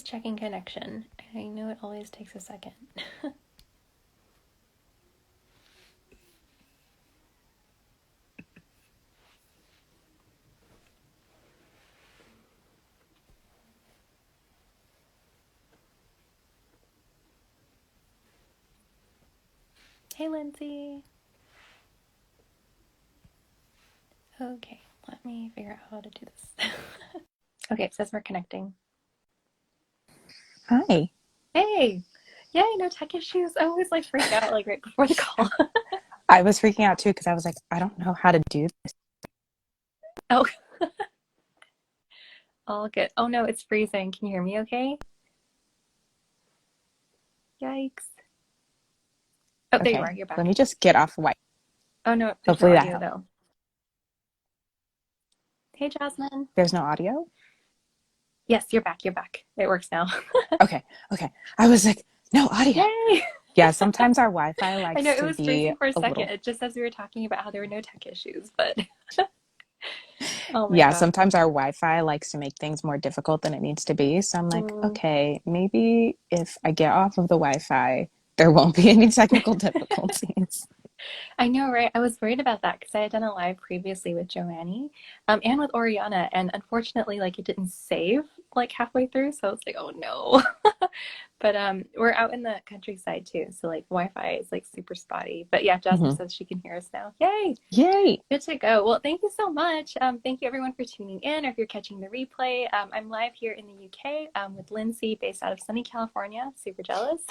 Just checking connection. I know it always takes a second. Hey, Lindsay. Okay, let me figure out how to do this. Okay, it says we're connecting. Hi. Hey! Yay, no tech issues. I always like freak out like right before the call. I was freaking out too because I was like, I don't know how to do this. Oh, all good. Oh no, it's freezing. Can you hear me okay? Yikes. Oh, there you are. Okay, You're let back. me just get off white. Oh no, there's no Hopefully that audio helps. though. Hey, Jasmine. There's no audio? Yes, you're back. You're back. It works now. Okay, okay. I was like, no audio. Yay! Yeah, sometimes our Wi-Fi I know likes it to was freezing be for a a second. little, It just as we were talking about how there were no tech issues, but oh my yeah, gosh. sometimes our Wi-Fi likes to make things more difficult than it needs to be. So I'm like, Mm. okay, maybe if I get off of the Wi-Fi, there won't be any technical difficulties. I know, right? I was worried about that because I had done a live previously with Joannie, and with Oriana, and unfortunately, like it didn't save like halfway through, so I was like, oh no. But we're out in the countryside too, so like Wi-Fi is like super spotty. But yeah, Jasmine Mhm. says she can hear us now. Yay! Yay. Good to go. Well, thank you so much. Thank you everyone for tuning in, or if you're catching the replay. I'm live here in the UK with Lindsay, based out of sunny California. Super jealous.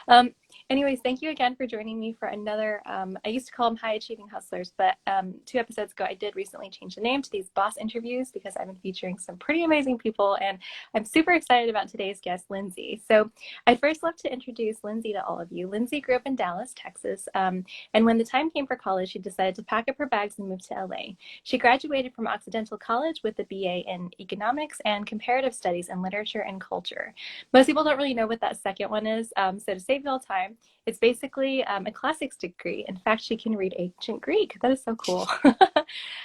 um, Anyways, thank you again for joining me for another. I used to call them high achieving hustlers, but 2 episodes ago, I did recently change the name to these boss interviews because I've been featuring some pretty amazing people, and I'm super excited about today's guest, Lindsay. So I'd first love to introduce Lindsay to all of you. Lindsay grew up in Dallas, Texas, and when the time came for college, she decided to pack up her bags and move to LA. She graduated from Occidental College with a BA in economics and comparative studies in literature and culture. Most people don't really know what that second one is, so to save you all time, it's basically a classics degree. In fact, she can read ancient Greek. That is so cool.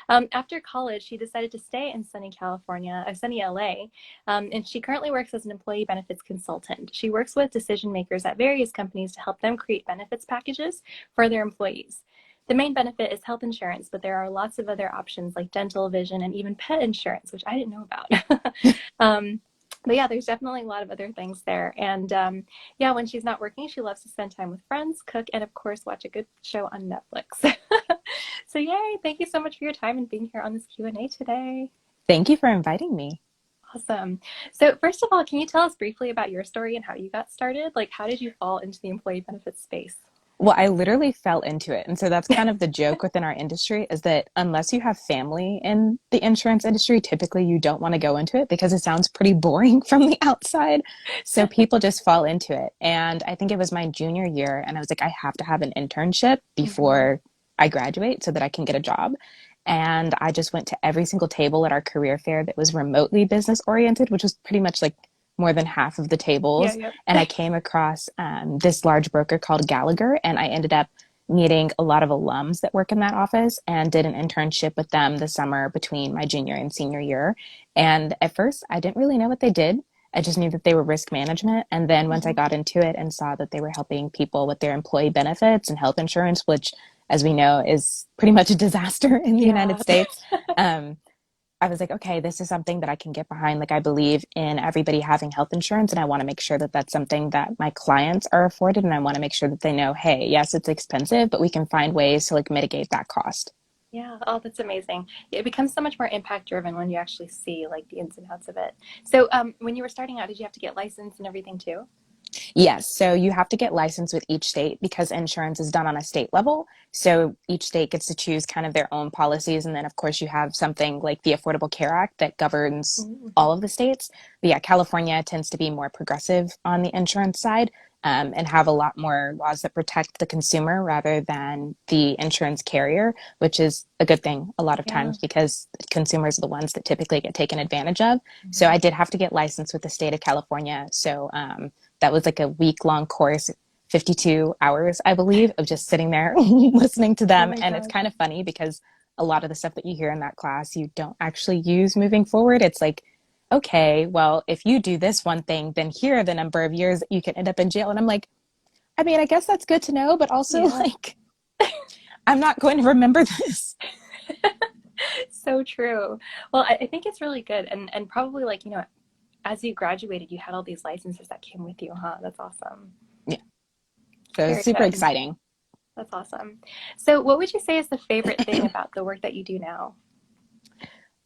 After college, she decided to stay in sunny California, sunny LA, and she currently works as an employee benefits consultant. She works with decision makers at various companies to help them create benefits packages for their employees. The main benefit is health insurance, but there are lots of other options like dental, vision, and even pet insurance, which I didn't know about. um, but yeah, there's definitely a lot of other things there. And yeah, when she's not working, she loves to spend time with friends, cook, and of course, watch a good show on Netflix. So yay, thank you so much for your time and being here on this Q&A today. Thank you for inviting me. Awesome. So first of all, can you tell us briefly about your story and how you got started? Like, how did you fall into the employee benefits space? Well, I literally fell into it. And so that's kind of the joke within our industry is that unless you have family in the insurance industry, typically you don't want to go into it because it sounds pretty boring from the outside. So people just fall into it. And I think it was my junior year, and I was like, I have to have an internship Mm-hmm. before I graduate so that I can get a job. And I just went to every single table at our career fair that was remotely business oriented, which was pretty much like more than half of the Yeah, tables. yep. And I came across this large broker called Gallagher, and I ended up meeting a lot of alums that work in that office and did an internship with them the summer between my junior and senior year. And at first, I didn't really know what they did. I just knew that they were risk management. And then once I Mm-hmm. got into it and saw that they were helping people with their employee benefits and health insurance, which, as we know, is pretty much a disaster in the United Yeah. States, um, I was like, okay, this is something that I can get behind. Like, I believe in everybody having health insurance, and I want to make sure that that's something that my clients are afforded. And I want to make sure that they know, hey, yes, it's expensive, but we can find ways to like mitigate that cost. Yeah. Oh, that's amazing. It becomes so much more impact driven when you actually see like the ins and outs of it. So, when you were starting out, did you have to get licensed and everything too? Yes, so you have to get licensed with each state because insurance is done on a state level. So each state gets to choose kind of their own policies. And then, of course, you have something like the Affordable Care Act that governs Mm-hmm. all of the states. But yeah, California tends to be more progressive on the insurance side, and have a lot more laws that protect the consumer rather than the insurance carrier, which is a good thing a lot of Yeah. times because consumers are the ones that typically get taken advantage of. So Mm-hmm. I did have to get licensed with the state of California. So that was like a week long course, 52 hours, I believe, of just sitting there listening to Oh them. my And it's gosh. kind of funny because a lot of the stuff that you hear in that class, you don't actually use moving forward. It's like okay, well, if you do this one thing, then here are the number of years that you can end up in jail. And I'm like, I mean, I guess that's good to know, but also Yeah. like, I'm not going to remember this. So true. Well, I think it's really good. And probably like, as you graduated, you had all these licenses that came with you, huh? That's awesome. Yeah. So it's Very super good. exciting. That's awesome. So, what would you say is the favorite thing about the work that you do now?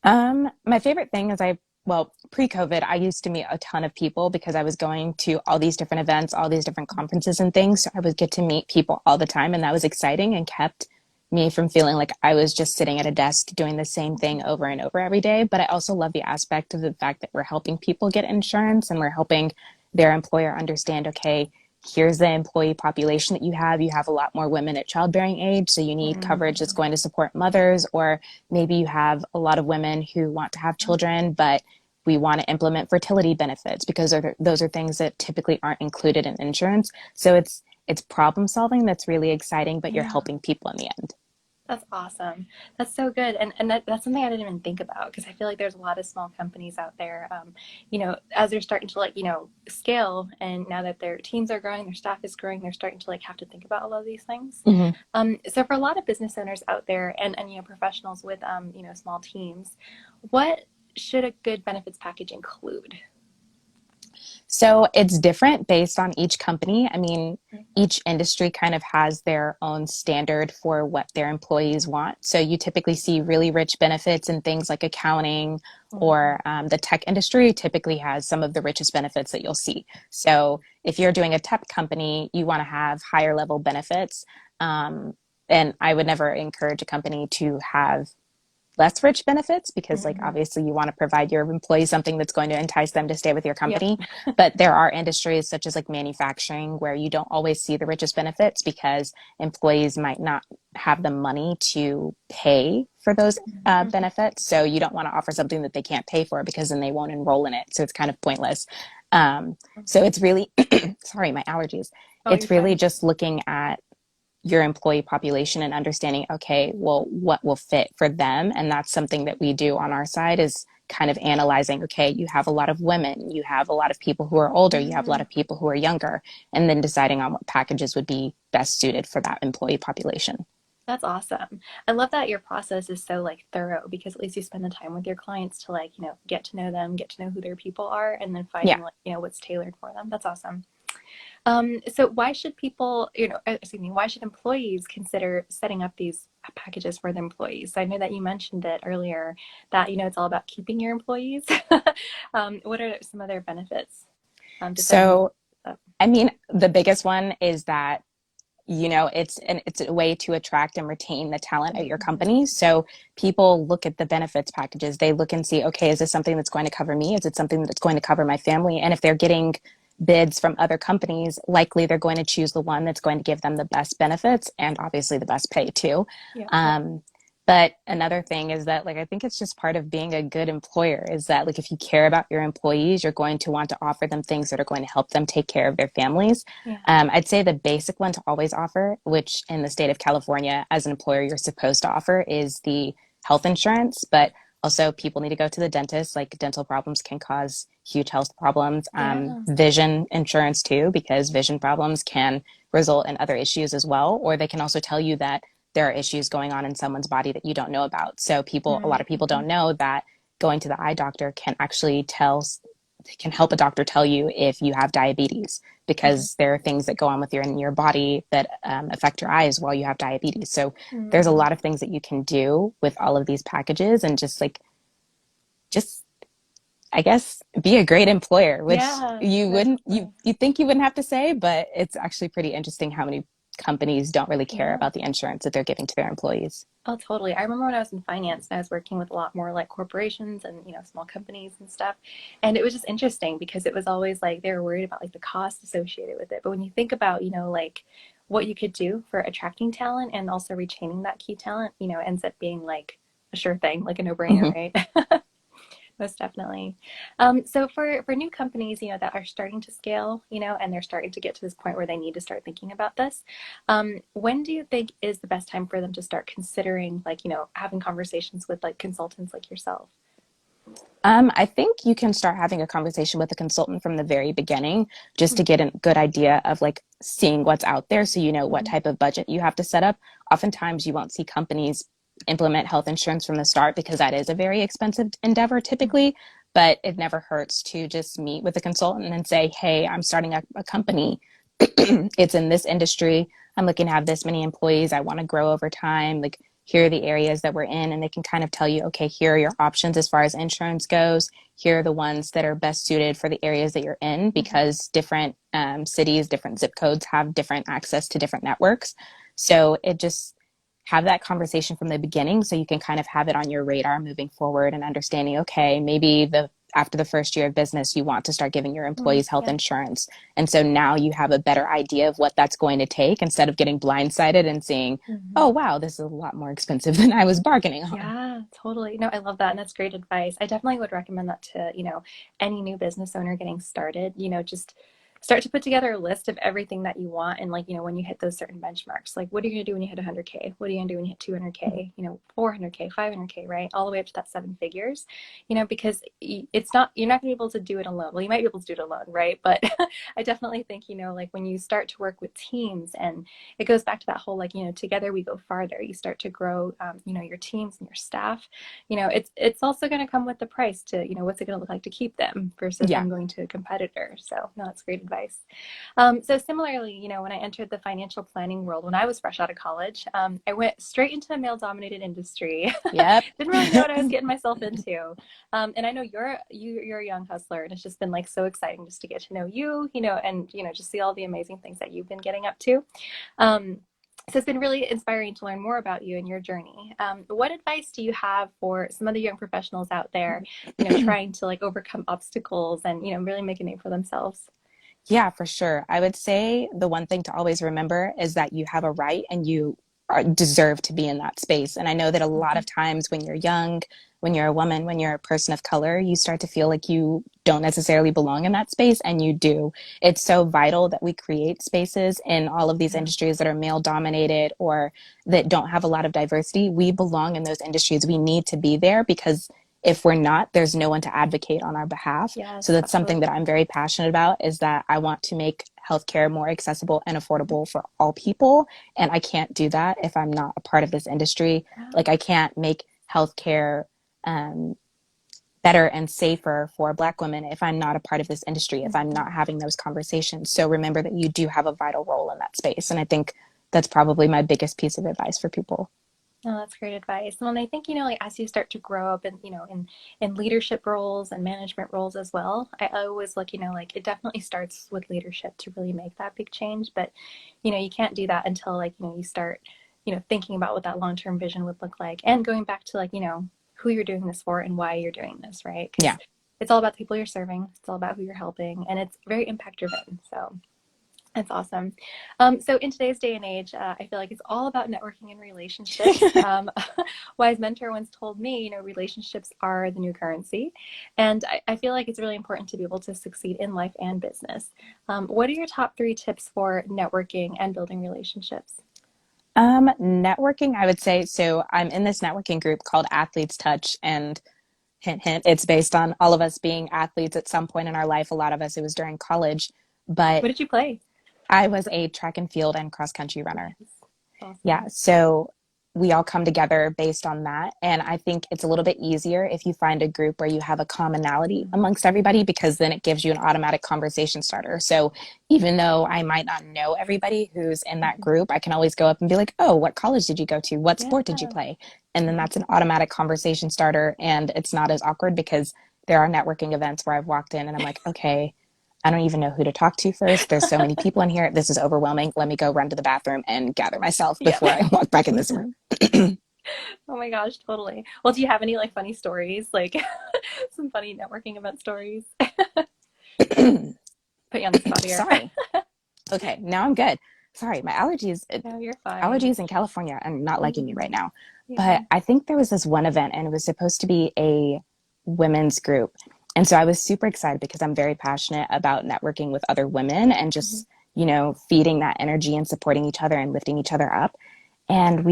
My favorite thing is well, pre-COVID, I used to meet a ton of people because I was going to all these different events, all these different conferences and things. So I would get to meet people all the time, and that was exciting and kept me from feeling like I was just sitting at a desk doing the same thing over and over every day. But I also love the aspect of the fact that we're helping people get insurance and we're helping their employer understand, okay, here's the employee population that you have. You have a lot more women at childbearing age, so you need coverage that's Mm. going to support mothers, or maybe you have a lot of women who want to have children, but we want to implement fertility benefits because those are things that typically aren't included in insurance. So it's problem solving that's really exciting, but you're Yeah. helping people in the end. That's awesome. That's so good. And that's something I didn't even think about because I feel like there's a lot of small companies out there, as they're starting to like, scale and now that their teams are growing, their staff is growing, they're starting to like have to think about all of these things. Mm-hmm. So for a lot of business owners out there and professionals with, small teams, what should a good benefits package include? So it's different based on each company. I mean, each industry kind of has their own standard for what their employees want. So you typically see really rich benefits in things like accounting Mm-hmm. or the tech industry typically has some of the richest benefits that you'll see. So if you're doing a tech company, you want to have higher level benefits. And I would never encourage a company to have less rich benefits because like Mm-hmm. obviously you want to provide your employees something that's going to entice them to stay with your Yep. company, but there are industries such as like manufacturing where you don't always see the richest benefits because employees might not have the money to pay for those Mm-hmm. benefits, so you don't want to offer something that they can't pay for because then they won't enroll in it, so it's kind of pointless. um, so it's really sorry, my allergies. Oh, you're It's really fine. just looking at your employee population and understanding, okay, well, what will fit for them? And that's something that we do on our side is kind of analyzing, okay, you have a lot of women, you have a lot of people who are older, you have a lot Mm. of people who are younger, and then deciding on what packages would be best suited for that employee population. That's awesome. I love that your process is so like thorough because at least you spend the time with your clients to like, get to know them, get to know who their people are, and then Yeah. finding like, what's tailored for them. That's awesome. So why should people, excuse me, why should employees consider setting up these packages for the employees? So I know that you mentioned it earlier that, it's all about keeping your employees. What are some other benefits to setting these So, up? I mean, the biggest one is that it's a way to attract and retain the talent at your Mhm. company. So people look at the benefits packages. They look and see, okay, is this something that's going to cover me? Is it something that's going to cover my family? And if they're getting bids from other companies, likely they're going to choose the one that's going to give them the best benefits and obviously the best pay too. Yeah. Um, but another thing is that, like, I think it's just part of being a good employer is that, like, if you care about your employees, you're going to want to offer them things that are going to help them take care of their families. Yeah. I'd say the basic one to always offer, which in the state of California, as an employer, you're supposed to offer, is the health insurance. But also, people need to go to the dentist. Like, dental problems can cause huge health problems. Yeah. Vision insurance, too, because vision problems can result in other issues as well. Or they can also tell you that there are issues going on in someone's body that you don't know about. So, a lot of people Mm-hmm. don't know that going to the eye doctor can help a doctor tell you if you have diabetes because there are things that go on with in your body that affect your eyes while you have diabetes. So there's a Mm-hmm. lot of things that you can do with all of these packages and just I guess be a great employer, which Yeah, you wouldn't definitely. you think you wouldn't have to say, but it's actually pretty interesting how many companies don't really care Yeah. about the insurance that they're giving to their employees. Oh, totally. I remember when I was in finance and I was working with a lot more like corporations and, small companies and stuff. And it was just interesting because it was always like they were worried about like the cost associated with it. But when you think about, like what you could do for attracting talent and also retaining that key talent, ends up being like a sure thing, like a no-brainer, Mm-hmm. right? Most definitely. So for new companies, that are starting to scale, and they're starting to get to this point where they need to start thinking about this, when do you think is the best time for them to start considering, like, having conversations with like consultants like yourself? I think you can start having a conversation with a consultant from the very beginning just to get a good idea of like seeing what's out there so you know what Mm-hmm. type of budget you have to set up. Oftentimes, you won't see companies implement health insurance from the start because that is a very expensive endeavor typically, but it never hurts to just meet with a consultant and say, hey, I'm starting a company. It's in this industry. I'm looking to have this many employees. I want to grow over time. Like, here are the areas that we're in, and they can kind of tell you, okay, here are your options as far as insurance goes. Here are the ones that are best suited for the areas that you're in Mm-hmm. because different cities, different zip codes have different access to different networks. So it just have that conversation from the beginning so you can kind of have it on your radar moving forward and understanding, okay, maybe the after the first year of business, you want to start giving your employees health Yeah. insurance. And so now you have a better idea of what that's going to take instead of getting blindsided and seeing, oh, Mm-hmm. wow, this is a lot more expensive than I was bargaining on. Yeah, totally. No, I love that. And that's great advice. I definitely would recommend that to, any new business owner getting started, just start to put together a list of everything that you want. And like, when you hit those certain benchmarks, like what are you going to do when you hit 100K? What are you going to do when you hit 200K, 400K, 500K, right? All the way up to that seven figures, because it's not, you're not going to be able to do it alone. Well, you might be able to do it alone, right? But I definitely think, like when you start to work with teams and it goes back to that whole like together we go farther, you start to grow your teams and your staff. It's also going to come with the price to what's it going to look like to keep them versus Yeah. them going to a competitor. So no, that's great advice. So similarly, when I entered the financial planning world when I was fresh out of college, I went straight into a male dominated industry. Yep. Didn't really know what I was getting myself into. And I know you're a young hustler, and it's just been like so exciting just to get to know you, and just see all the amazing things that you've been getting up to. Um, so it's been really inspiring to learn more about you and your journey. What advice do you have for some of the young professionals out there, trying to like overcome obstacles and, really make a name for themselves? Yeah, for sure. I would say the one thing to always remember is that you have a right and you deserve to be in that space. And I know that a lot Mhm. of times when you're young, when you're a woman, when you're a person of color, you start to feel like you don't necessarily belong in that space, and you do. It's so vital that we create spaces in all of these Yeah. industries that are male dominated or that don't have a lot of diversity. We belong in those industries. We need to be there because if we're not, there's no one to advocate on our behalf. So Yes, that's something that absolutely. I'm very passionate about is that I want to make healthcare more accessible and affordable for all people. And I can't do that if I'm not a part of this industry. Yeah. Like I can't make healthcare um, better and safer for Black women if I'm not a part of this industry, if I'm Mhm. not having those conversations. So remember that you do have a vital role in that space. And I think that's probably my biggest piece of advice for people. No, that's great advice. Well, and I think, like as you start to grow up in leadership roles and management roles as well, I always look, like it definitely starts with leadership to really make that big change. But, you can't do that until like, you start, thinking about what that long-term vision would look like and going back to like, who you're doing this for and why you're doing this, right? Because Yeah. it's all about the people you're serving. It's all about who you're helping, and it's very impact driven. So that's awesome. So in today's day and age, I feel like it's all about networking and relationships. Wise mentor once told me, relationships are the new currency, and I feel like it's really important to be able to succeed in life and business. What are your top three tips for networking and building relationships? Networking, I would say. So I'm in this networking group called Athletes Touch, and hint, hint, it's based on all of us being athletes at some point in our life. A lot of us, it was during college, but What did you play? I was a track and field and cross country runner. Yes, Yeah. awesome. So we all come together based on that. And I think it's a little bit easier if you find a group where you have a commonality Mhm. amongst everybody, because then it gives you an automatic conversation starter. So even though I might not know everybody who's in that Mhm. group, I can always go up and be like, oh, what college did you go to? What Yeah. sport did you play? And then Mhm. that's an automatic conversation starter. And it's not as awkward because there are networking events where I've walked in and I'm like, okay, I don't even know who to talk to first. There's so many people in here. This is overwhelming. Let me go run to the bathroom and gather myself Yeah. before I walk back in this room. Oh my gosh, totally. Well, do you have any like funny stories, like some funny networking event stories? Put you on the spot here. Sorry. Okay, now I'm good. Sorry, my No, you're fine. allergies in California are not liking me right Mm, now. yeah. But I think there was this one event and it was supposed to be a women's group. And so I was super excited because I'm very passionate about networking with other women and Mhm. just, feeding that energy and supporting each other and lifting each other up. And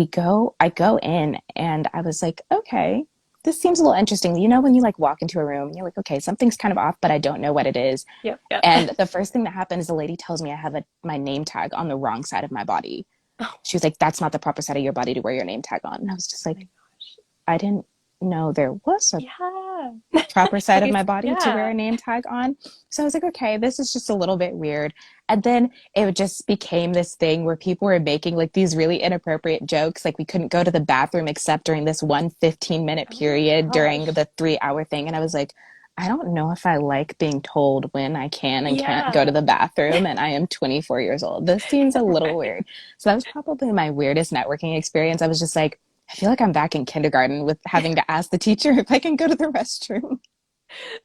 I go in and I was like, okay. this seems a little interesting. You know, when you like walk into a room and you're like, okay, something's kind of off, but I don't know what it is. Yep, yep. And the first thing that happened is the lady tells me I have my name tag on the wrong side of my body. Oh, She was like, that's not the proper side of your body to wear your name tag on. And I was just oh my like, gosh. I didn't know there was a Yeah. proper side of Okay, my body to wear yeah. a name tag on. So I was like, okay, this is just a little bit weird. And then it just became this thing where people were making like these really inappropriate jokes. Like we couldn't go to the bathroom except during this one 15-minute Oh my period during gosh. the 3 hour thing. And I was like, I don't know if I like being told when I can and can't go to Yeah. the bathroom. And I am 24 years old. This seems a little Right. weird. So that was probably my weirdest networking experience. I was just like, I feel like I'm back in kindergarten with having to ask the teacher if I can go to the restroom.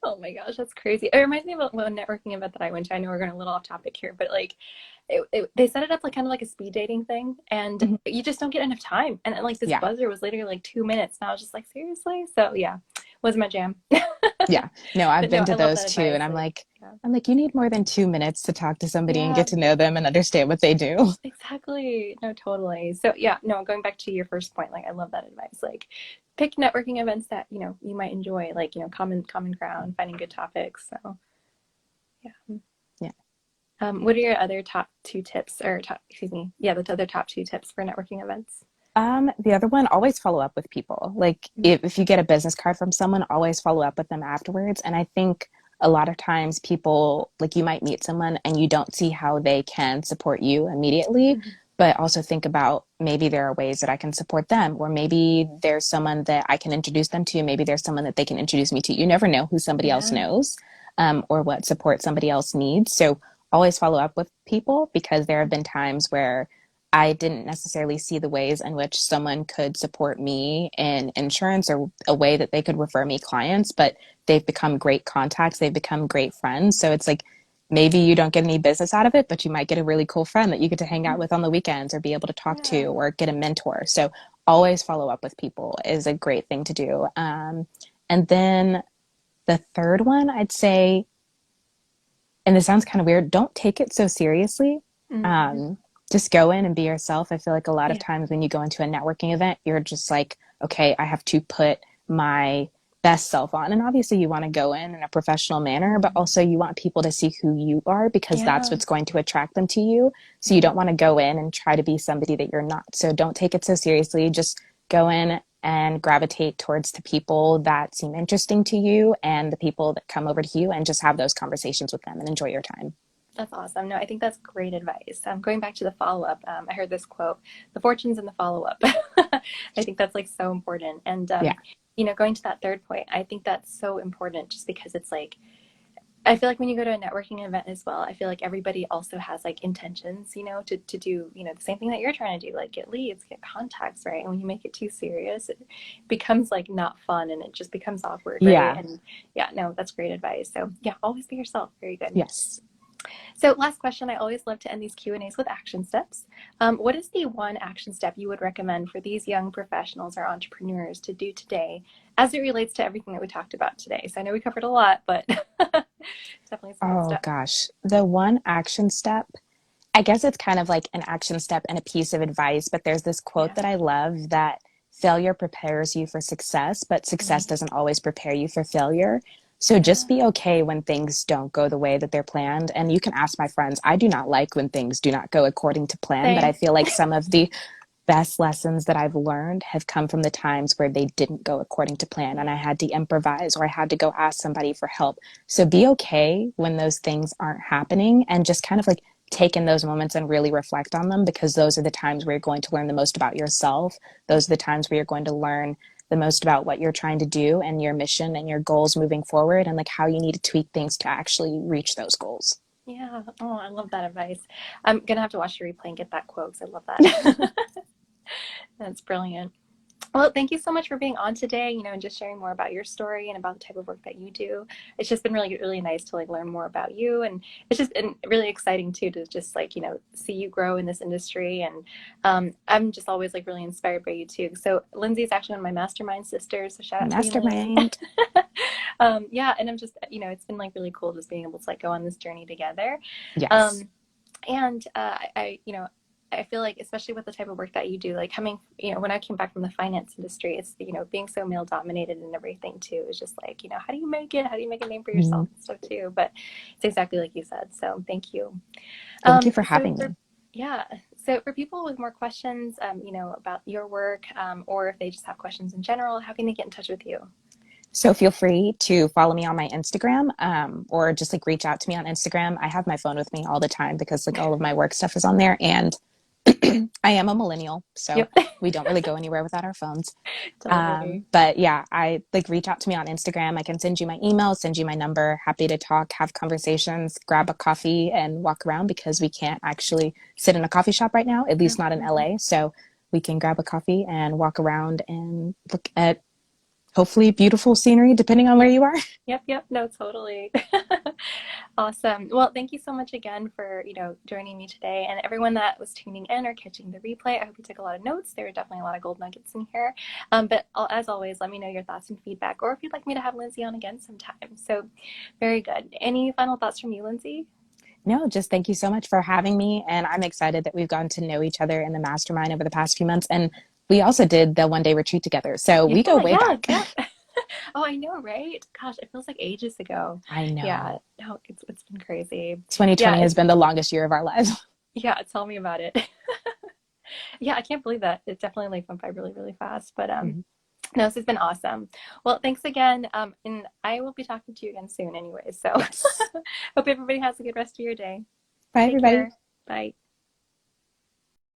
Oh my gosh, that's crazy. It reminds me of a networking event that I went to. I know we're going a little off topic here, but like they set it up like kind of like a speed dating thing, and Mhm. you just don't get enough time. And like this Yeah. buzzer was literally like 2 minutes, and I was just like, seriously? So yeah, wasn't my jam. Yeah. No, I've But no, been I to love those that too. advice. And I'm Like, like, yeah, you need more than 2 minutes to talk to somebody and yeah, get to know them and understand what they do. exactly. No, totally. So yeah, no, going back to your first point, like I love that advice. Like pick networking events that, you might enjoy, like, common ground, finding good topics. So yeah. Yeah. What are your other top two tips or top, excuse me, yeah, the other top two tips for networking events? The other one, always follow up with people. Like Mm, if you get a business card from someone, always follow up with them afterwards. And I think a lot of times people, like you might meet someone and you don't see how they can support you immediately, mhm. but also think about maybe there are ways that I can support them, or maybe there's someone that I can introduce them to. Maybe there's someone that they can introduce me to. You never know who somebody else Yeah. knows, or what support somebody else needs. So always follow up with people because there have been times where I didn't necessarily see the ways in which someone could support me in insurance or a way that they could refer me clients, but they've become great contacts. They've become great friends. So it's like maybe you don't get any business out of it, but you might get a really cool friend that you get to hang out with on the weekends or be able to talk to Yeah. or get a mentor. So always follow up with people is a great thing to do. And then the third one, I'd say, and this sounds kind of weird, don't take it so seriously. Mm-hmm. Um, just go in and be yourself. I feel like a lot of Yeah. times when you go into a networking event, you're just like, okay, I have to put my best self on. And obviously, you want to go in a professional manner, but Mm-hmm. also you want people to see who you are because that's Yeah. what's going to attract them to you. So you Yeah. don't want to go in and try to be somebody that you're not. So don't take it so seriously. Just go in and gravitate towards the people that seem interesting to you and the people that come over to you and just have those conversations with them and enjoy your time. That's awesome. No, I think that's great advice. Going back to the follow up, I heard this quote: "The fortune's in the follow up." I think that's like so important. And Yeah. going to that third point, I think that's so important, just because it's like I feel like when you go to a networking event as well, I feel like everybody also has like intentions, to do, the same thing that you're trying to do, like get leads, get contacts, right? And when you make it too serious, it becomes like not fun and it just becomes awkward, right? Yeah. And yeah, no, that's great advice. So yeah, always be yourself. Very good. Yes. So last question, I always love to end these Q&As with action steps. What is the one action step you would recommend for these young professionals or entrepreneurs to do today as it relates to everything that we talked about today? So I know we covered a lot, but definitely some good Oh stuff. gosh. The one action step, I guess it's kind of like an action step and a piece of advice, but there's this quote Yeah. that I love that failure prepares you for success, but success Mm. doesn't always prepare you for failure. So just Yeah. be okay when things don't go the way that they're planned. And you can ask my friends, I do not like when things do not go according to plan, but I Same. feel like some of the best lessons that I've learned have come from the times where they didn't go according to plan and I had to improvise or I had to go ask somebody for help. So be okay when those things aren't happening and just kind of like take in those moments and really reflect on them because those are the times where you're going to learn the most about yourself. Those are the times where you're going to learn the most about what you're trying to do and your mission and your goals moving forward and like how you need to tweak things to actually reach those goals. Yeah. Oh, I love that advice. I'm gonna have to watch the replay and get that quote because I love that. That's brilliant. Well, thank you so much for being on today, and just sharing more about your story and about the type of work that you do. It's just been really, really nice to like learn more about you. And it's just been really exciting too to just like, see you grow in this industry. And I'm just always like really inspired by you too. So Lindsay is actually one of my mastermind sisters. So shout out to you, Lynn. Mastermind. Yeah. And I'm just, it's been like really cool just being able to like go on this journey together. Yes. Um, and I feel like, especially with the type of work that you do, like coming, when I came back from the finance industry, it's, being so male dominated and everything too, is just like, how do you make it? How do you make a name for Mhm. yourself and stuff too? But it's exactly like you said. So thank you. Thank you for So having for, me. yeah, so for people with more questions, about your work, or if they just have questions in general, how can they get in touch with you? So feel free to follow me on my Instagram, or just like reach out to me on Instagram. I have my phone with me all the time because like all of my work stuff is on there. And I am a millennial, so Yep, we don't really go anywhere without our phones. totally. But yeah, I like reach out to me on Instagram. I can send you my email, send you my number. Happy to talk, have conversations, grab a coffee and walk around because we can't actually sit in a coffee shop right now, at least not in Mhm. LA. So we can grab a coffee and walk around and look at hopefully beautiful scenery depending on where Yep. you are. Yep. No, totally. Awesome. Well, thank you so much again for, joining me today, and everyone that was tuning in or catching the replay. I hope you took a lot of notes. There are definitely a lot of gold nuggets in here. But as always, let me know your thoughts and feedback, or if you'd like me to have Lindsey on again sometime. So very good. Any final thoughts from you, Lindsey? No, just thank you so much for having me. And I'm excited that we've gotten to know each other in the mastermind over the past few months. And we also did the one day retreat together. So Yeah, we go way yeah, back. yeah. Oh, I know, right? Gosh, it feels like ages ago. I Yeah, know. no, it's been crazy. Yeah, 2020 has been the longest year of our lives. yeah, tell me about it. Yeah, I can't believe that. It definitely like went by really, really fast. But no, this has been awesome. Well, thanks again. And I will be talking to you again soon anyway. So Yes. hope everybody has a good rest of your day. Bye, Take everybody. care. Bye.